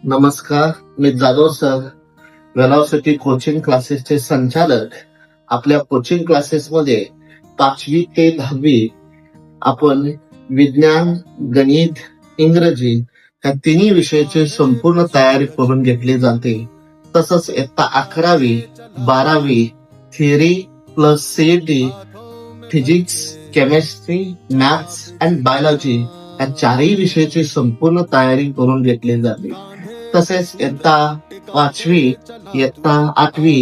नमस्कार, मी Jadhav sir, velocity coaching क्लासेसचे संचालक. आपल्या कोचिंग क्लासेसमध्ये 5वी ते 10वी आपण विज्ञान, गणित, इंग्रजी या तिन्ही विषयाची संपूर्ण तयारी करून घेतली जाते. तसंच इयत्ता 11वी, 12वी theory plus CET, physics, chemistry, maths and biology या चारही विषयाची संपूर्ण तयारी करून घेतली जाते. तसेच इयत्ता 5वी, इयत्ता 8वी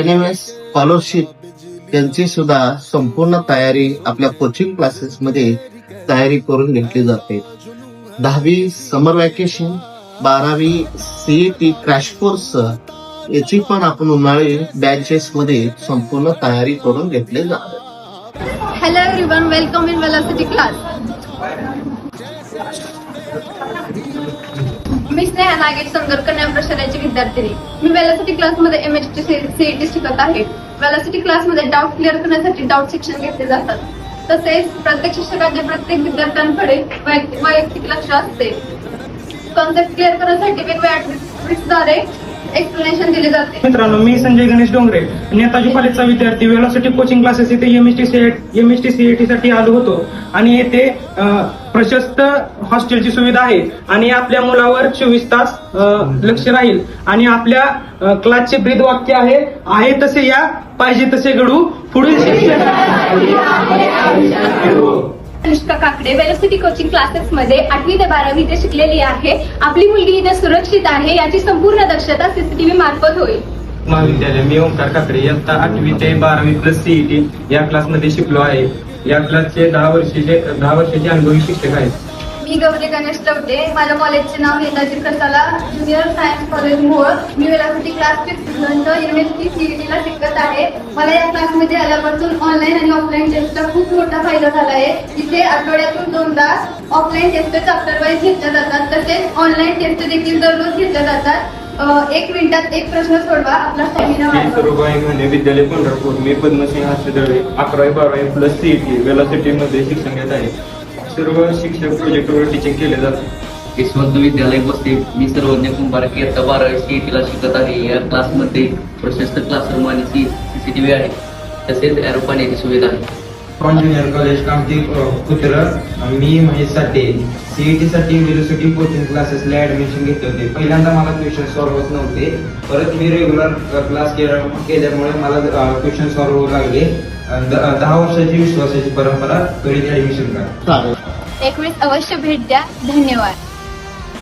NMS स्कॉलरशिप यांची सुद्धा संपूर्ण तयारी आपल्या कोचिंग क्लासेस मध्ये तयारी करून घेतली जाते. 10वी समर वॅकेशन, 12वी सीईटी क्रॅश कोर्स याची पण आपण उन्हाळी बॅचेस मध्ये संपूर्ण तयारी करून घेतली जाते. Hello everyone, welcome in Velocity class. मी स्नेहा नागेश संगर कन्या प्रशालेची विद्यार्थिनी. मी वेलॉसिटी क्लासमध्ये MSc CET शिकत आहे. वेलॉसिटी क्लासमध्ये डाऊट क्लिअर करण्यासाठी डाऊट सेक्शन घेतले जातात. तसेच प्रत्येक शिक्षकाचे प्रत्येक विद्यार्थ्यांकडे वैयक्तिक लक्ष असते. कॉन्सेप्ट क्लिअर करण्यासाठी वेगवेगळ्या ट्रिक्सद्वारे एक्सप्लेनेशन दिले जाते. मित्रांनो, मी संजय गणेश डोंगरे, नेताजी कॉलेजचा विद्यार्थी. वेलॉसिटी कोचिंग क्लासेस येथे MSc CET साठी आलो होतो आणि येथे प्रशस्त हॉस्टेलची सुविधा आहे आणि आपल्या मुलावर 24 तास लक्ष राहील. आणि आपल्या क्लासचे ब्रीद वाक्य आहे तसे या, पाहिजे तसे घडू, पुढील शिक्षण. Anushka Kakade velocity coaching classes मध्ये 8वी ते 12वी इथे शिकलेली आहे. आपली मुलगी इथे सुरक्षित आहे याची संपूर्ण दक्षता CCTV मार्फत होईल. महाविद्यालय, मी ओंकार काकडे, इयत्ता 8वी ते 12वी प्लस सीईटी या क्लासमध्ये शिकलो आहे. या क्लासचे 10 वर्षाचे अनुभवी शिक्षक आहेत. मी गौरी गणेश लवटे. माझ्या कॉलेजचे नाव Netaji Kasala junior science college Mohol. मी वेलॉसिटी क्लास 6 MSc CET ला शिकत आहे. मला या क्लासमध्ये आल्यापासून ऑनलाईन आणि ऑफलाईन टेस्टचा खूप मोठा फायदा झाला आहे. इथे आठवड्यातून 2दा ऑफलाईन टेस्ट चॅप्टर वाईज घेतल्या जातात. तसेच ऑनलाईन टेस्ट देखील दररोज घेतल्या जातात. 1 मिनिटात एक प्रश्न सोडवा, आपला स्टॅमिना वाढवा. विद्यालय पंढरपूर. मी पद्मसिंह हास्यदळे, 11वी 12वी प्लस सीईटी वेलॉसिटी मध्ये शिक्षण घेत आहे. सर्व शिक्षक प्रोजेक्टवर टीचिंग केले जाते. यशवंत विद्यालय बसते. मी सर्वज्ञ कुंभारके, इयत्ता 12वी CET ला शिकत आहे. या क्लासमध्ये प्रशस्त क्लासरूम आणि CCTV आहे. तसेच एरो पाण्याची सुविधा आहे. फ्रॉम ज्युनियर कॉलेज कामठी पुत्र. मी महेश साठे. CET साठी वेलॉसिटी कोचिंग क्लासेसला ऍडमिशन घेतले होते. पहिल्यांदा मला क्वेश्चन सॉल्व्ह होत नव्हते. परत मी रेग्युलर क्लास केल्यामुळे मला क्वेश्चन सॉल्व्ह होऊ लागले. 10 वर्षाची विश्वासाची परंपरा. त्वरित ऍडमिशन करा. एक वेळेस अवश्य भेट द्या. धन्यवाद.